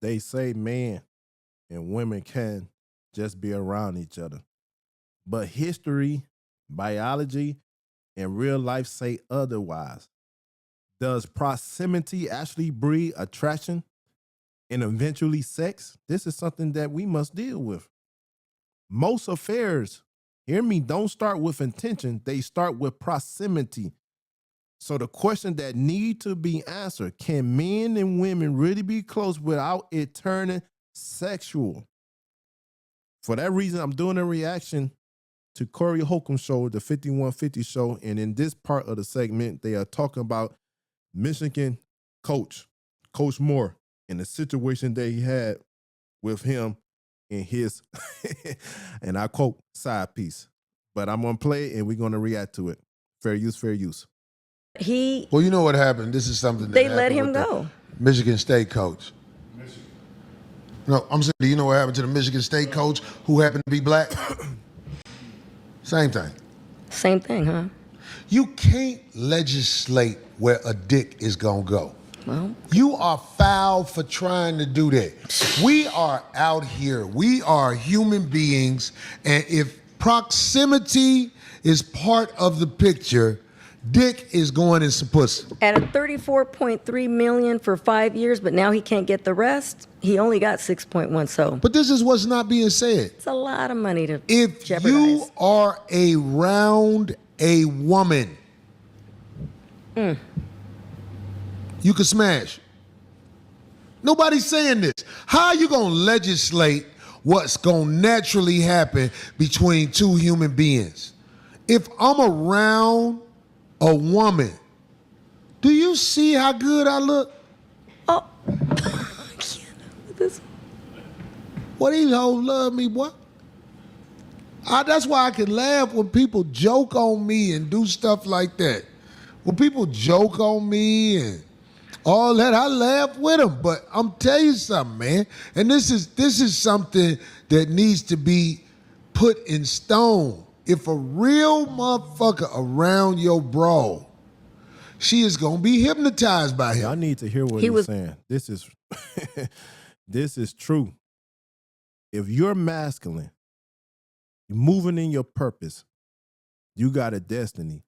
They say men and women can just be around each other. But history, biology, and real life say otherwise. Does proximity actually breed attraction and eventually sex? This is something that we must deal with. Most affairs, hear me, don't start with intention, they start with proximity. So the question that need to be answered, can men and women really be close without it turning sexual? For that reason, I'm doing a reaction to Corey Holcomb show, the 5150 show. And in this part of the segment, they are talking about Michigan Coach Moore, and the situation that he had with him in his, and I quote, side piece. But I'm going to play it and we're going to react to it. Fair use, fair use. Well, you know what happened? This is something that They let him go. Michigan State coach. No, I'm saying, do you know what happened to the Michigan State coach who happened to be black? Same thing. Same thing, huh? You can't legislate where a dick is gonna go. Well, you are foul for trying to do that. We are out here. We are human beings, and if proximity is part of the picture, dick is going in some pussy. At a $34.3 million for 5 years, but now he can't get the rest. He only got 6.1. So, but this is what's not being said. It's a lot of money to if jeopardize. You are around a woman, you can smash. Nobody's saying this. How are you gonna legislate what's gonna naturally happen between two human beings? If I'm around a woman, do you see how good I look? Oh, what these hoes love me, boy? That's why I can laugh when people joke on me and do stuff like that. When people joke on me and all that, I laugh with them. But I'm telling you something, man. And this is something that needs to be put in stone. If a real motherfucker around your bro, she is gonna be hypnotized by him. I need to hear what he's saying. This is this is true. If you're masculine, you're moving in your purpose, you got a destiny,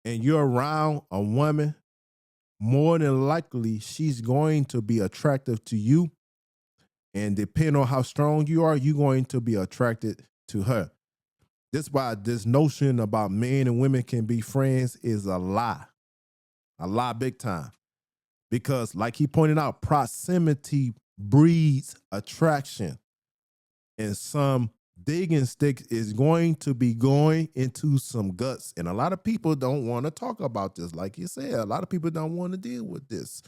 and you're around a woman, more than likely she's going to be attractive to you. And depending on how strong you are, you're going to be attracted to her. That's why this notion about men and women can be friends is a lie big time. Because like he pointed out, proximity breeds attraction. And some digging stick is going to be going into some guts. And a lot of people don't want to talk about this. Like you said, a lot of people don't want to deal with this.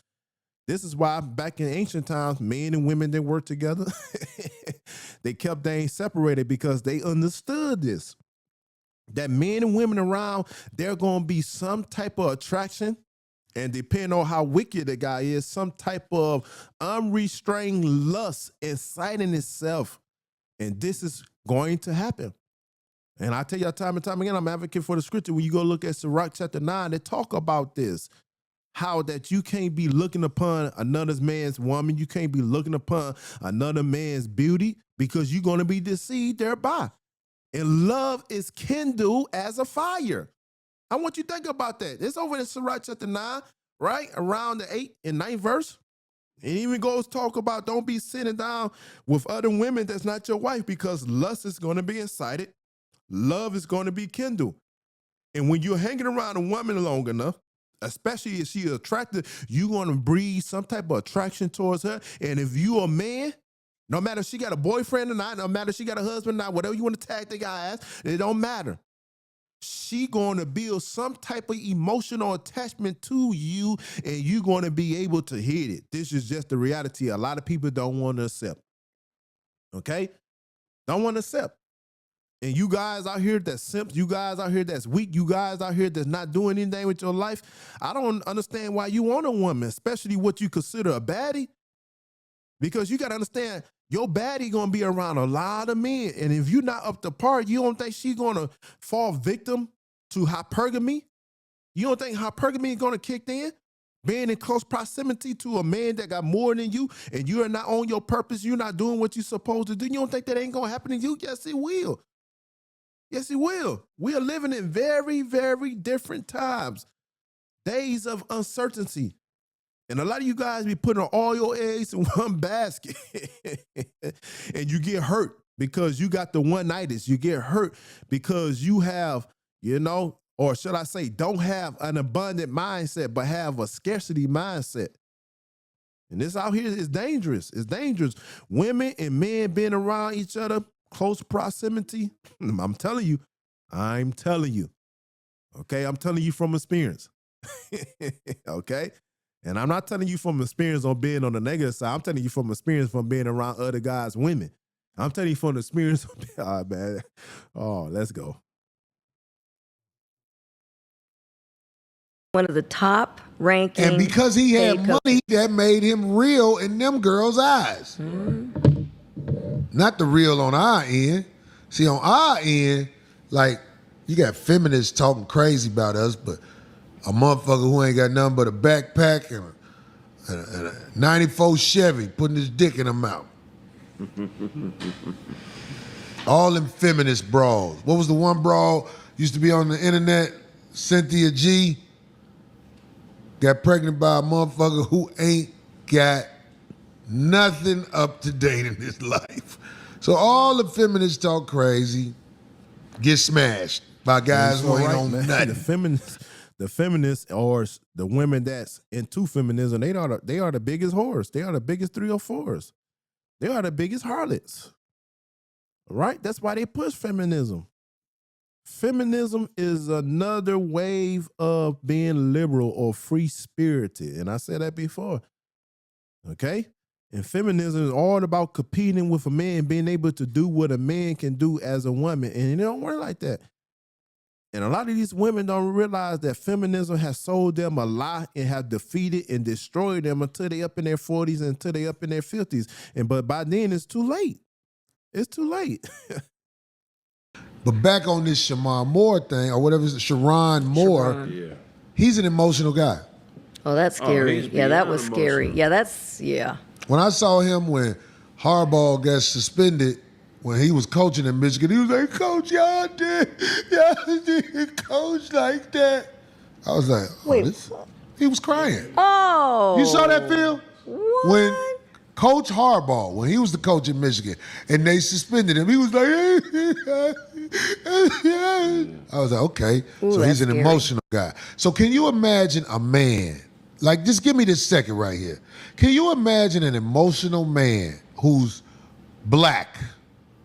This is why back in ancient times, men and women that worked together, they kept things separated because they understood this. That men and women around, there going to be some type of attraction. And depending on how wicked the guy is, some type of unrestrained lust inciting itself. And this is going to happen. And I tell you time and time again, I'm an advocate for the scripture. When you go look at Sirach chapter 9, they talk about this. How that you can't be looking upon another man's woman. You can't be looking upon another man's beauty because you're going to be deceived thereby. And love is kindled as a fire. I want you to think about that. It's over in Sirach chapter 9, right? Around the 8th and 9th verse. It even goes talk about don't be sitting down with other women that's not your wife because lust is going to be incited. Love is going to be kindled. And when you're hanging around a woman long enough, especially if she's attractive, you're going to breathe some type of attraction towards her. And if you a man, no matter if she got a boyfriend or not, no matter if she got a husband or not, whatever you want to tag the guy as, it don't matter. She going to build some type of emotional attachment to you, and you're going to be able to hit it. This is just the reality a lot of people don't want to accept. Okay? Don't want to accept. And you guys out here that's simps, you guys out here that's weak, you guys out here that's not doing anything with your life, I don't understand why you want a woman, especially what you consider a baddie. Because you got to understand, your baddie going to be around a lot of men. And if you're not up to par, you don't think she's going to fall victim to hypergamy? You don't think hypergamy is going to kick in? Being in close proximity to a man that got more than you and you are not on your purpose, you're not doing what you're supposed to do, you don't think that ain't gonna happen to you? Yes, it will. Yes, it will. We are living in very, very different times. Days of uncertainty. And a lot of you guys be putting all your eggs in one basket and you get hurt because you got the one-nighters. You get hurt because you have, or should I say, don't have an abundant mindset, but have a scarcity mindset. And this out here is dangerous. It's dangerous. Women and men being around each other, close proximity. I'm telling you. Okay, I'm telling you from experience. Okay? And I'm not telling you from experience on being on the negative side. I'm telling you from experience from being around other guys' women. I'm telling you from the experience. Oh, man. Oh, let's go. One of the top ranking. And because he had money, that made him real in them girls' eyes. Mm-hmm. Not the real on our end. See, on our end, like, you got feminists talking crazy about us, but a motherfucker who ain't got nothing but a backpack and a 94 Chevy putting his dick in her mouth. All them feminist bras. What was the one bra used to be on the internet? Cynthia G. Got pregnant by a motherfucker who ain't got nothing up to date in his life. So all the feminists talk crazy, get smashed by guys who ain't on nothing. The feminists or the women that's into feminism, they are the biggest whores. They are the biggest 304s. They are the biggest harlots. Right? That's why they push feminism. Feminism is another wave of being liberal or free-spirited. And I said that before. Okay? And feminism is all about competing with a man, being able to do what a man can do as a woman. And it don't work like that. And a lot of these women don't realize that feminism has sold them a lie and have defeated and destroyed them until they up in their 40s and until they up in their 50s. But by then it's too late. It's too late. But back on this Sherrone Moore thing, or whatever, Sherrone Moore, yeah. He's an emotional guy. Oh, that's scary. Yeah, that was scary. Yeah, When I saw him when Harbaugh got suspended, when he was coaching in Michigan, he was like, Coach, y'all did coach like that. I was like, he was crying. Oh. You saw that, Phil? What? When Coach Harbaugh, when he was the coach in Michigan, and they suspended him, he was like, I was like, okay. Ooh, so he's an scary. emotional guy. So can you imagine a man, like just give me this second right here. Can you imagine an emotional man who's black,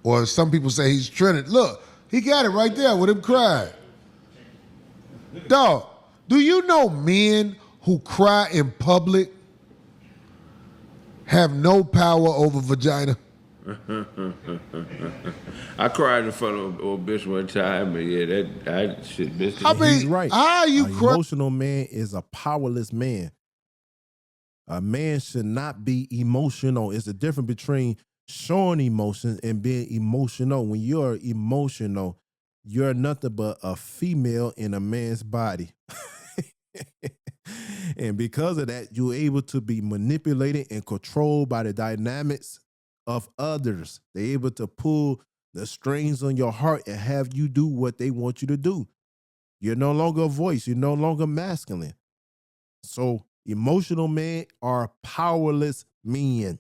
or some people say he's Trinity? Look, he got it right there with him crying. Dog, do you know men who cry in public have no power over vagina? I cried in front of old bitch one time, but yeah, that shit, bitch. I mean, he's right. How you An cry? emotional man is a powerless man. A man should not be emotional. It's the difference between showing emotion and being emotional. When you're emotional, you're nothing but a female in a man's body. And because of that, you're able to be manipulated and controlled by the dynamics of others. They're able to pull the strings on your heart and have you do what they want you to do. You're no longer a voice. You're no longer masculine. So emotional men are powerless men.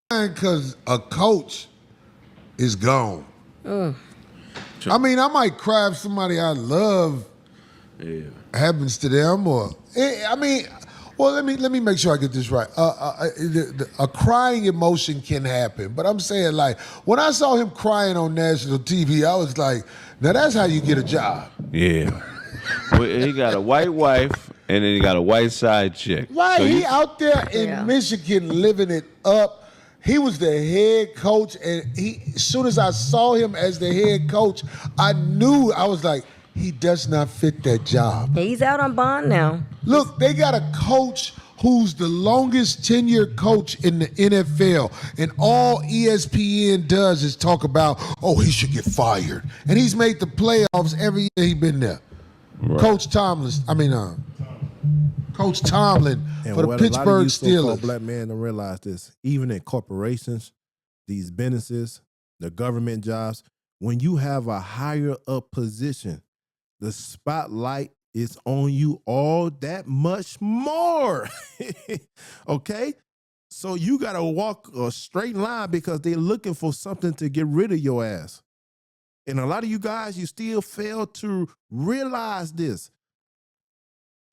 Because a coach is gone. I mean, I might cry if somebody I love happens to them, or I mean, well, let me make sure I get this right. A crying emotion can happen, but I'm saying, like, when I saw him crying on national TV, I was like, now that's how you get a job. Yeah. Well, he got a white wife, and then he got a white side chick. Right, So he out there in Michigan living it up. He was the head coach, and as soon as I saw him as the head coach, I knew, I was like, he does not fit that job. He's out on bond now. Look, they got a coach who's the longest tenured coach in the NFL, and all ESPN does is talk about, oh, he should get fired. And he's made the playoffs every year he's been there. Coach Tomlin And for the what Pittsburgh a lot of you so-called Steelers. black men don't realize this. Even in corporations, these businesses, the government jobs, when you have a higher up position, the spotlight is on you all that much more. Okay? So you got to walk a straight line because they're looking for something to get rid of your ass. And a lot of you guys, you still fail to realize this.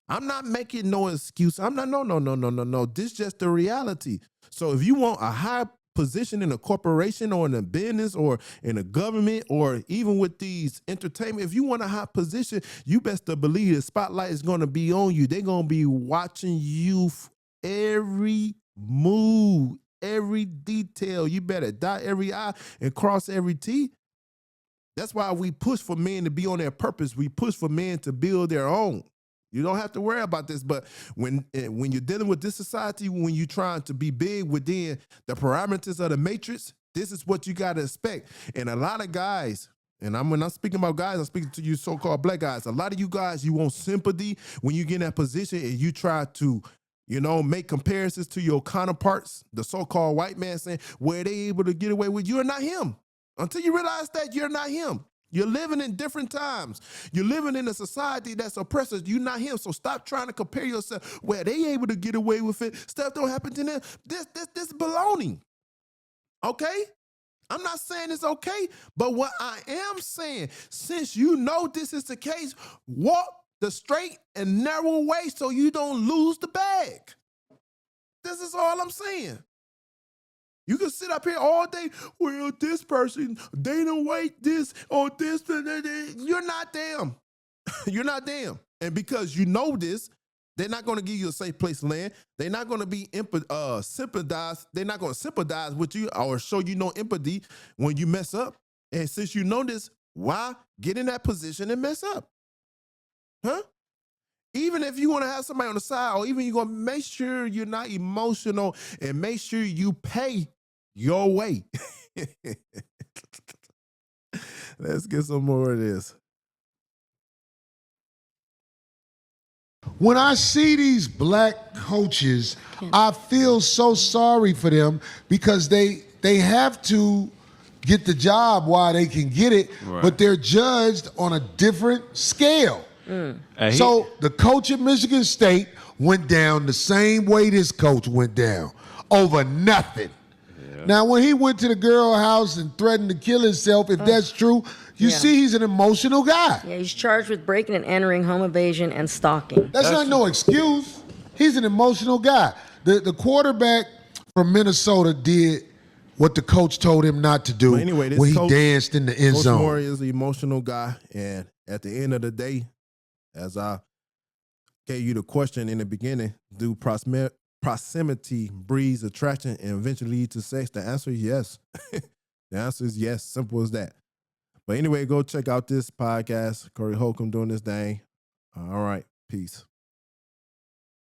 I'm not making no excuse. I'm not, no. This is just the reality. So if you want a high position in a corporation or in a business or in a government or even with these entertainment, if you want a high position, you best to believe the spotlight is going to be on you. They're going to be watching you every move, every detail. You better dot every I and cross every T. That's why we push for men to be on their purpose. We push for men to build their own. You don't have to worry about this, but when you're dealing with this society, when you're trying to be big within the parameters of the matrix, this is what you got to expect. And a lot of guys, and when I'm speaking about guys, I'm speaking to you so-called black guys. A lot of you guys, you want sympathy when you get in that position and you try to, make comparisons to your counterparts, the so-called white man saying, where they able to get away with, you're not him. Until you realize that you're not him. You're living in different times. You're living in a society that's oppressive. You're not him. So stop trying to compare yourself where they able to get away with it. Stuff don't happen to them. This baloney. Okay? I'm not saying it's okay, but what I am saying, since you know this is the case, walk the straight and narrow way so you don't lose the bag. This is all I'm saying. You can sit up here all day, well, this person, they don't wait this or this. You're not them. You're not them. And because you know this, they're not going to give you a safe place to land. They're not going to be sympathize. They're not going to sympathize with you or show you no empathy when you mess up. And since you know this, why get in that position and mess up? Huh? Even if you want to have somebody on the side, or even you're going to make sure you're not emotional and make sure you pay your way. Let's get some more of this. When I see these black coaches, I feel so sorry for them because they have to get the job while they can get it, right, but they're judged on a different scale. So the coach at Michigan State went down the same way this coach went down, over nothing. Yeah. Now, when he went to the girl house and threatened to kill himself, if that's true, you see he's an emotional guy. Yeah, he's charged with breaking and entering, home invasion, and stalking. That's not no excuse. He's an emotional guy. The quarterback from Minnesota did what the coach told him not to do, anyway, when he danced in the end zone. Coach Moore is an emotional guy, and at the end of the day, as I gave you the question in the beginning, do proximity breeds attraction and eventually lead to sex? The answer is yes. The answer is yes. Simple as that. But anyway, go check out this podcast. Corey Holcomb doing this thing. All right. Peace.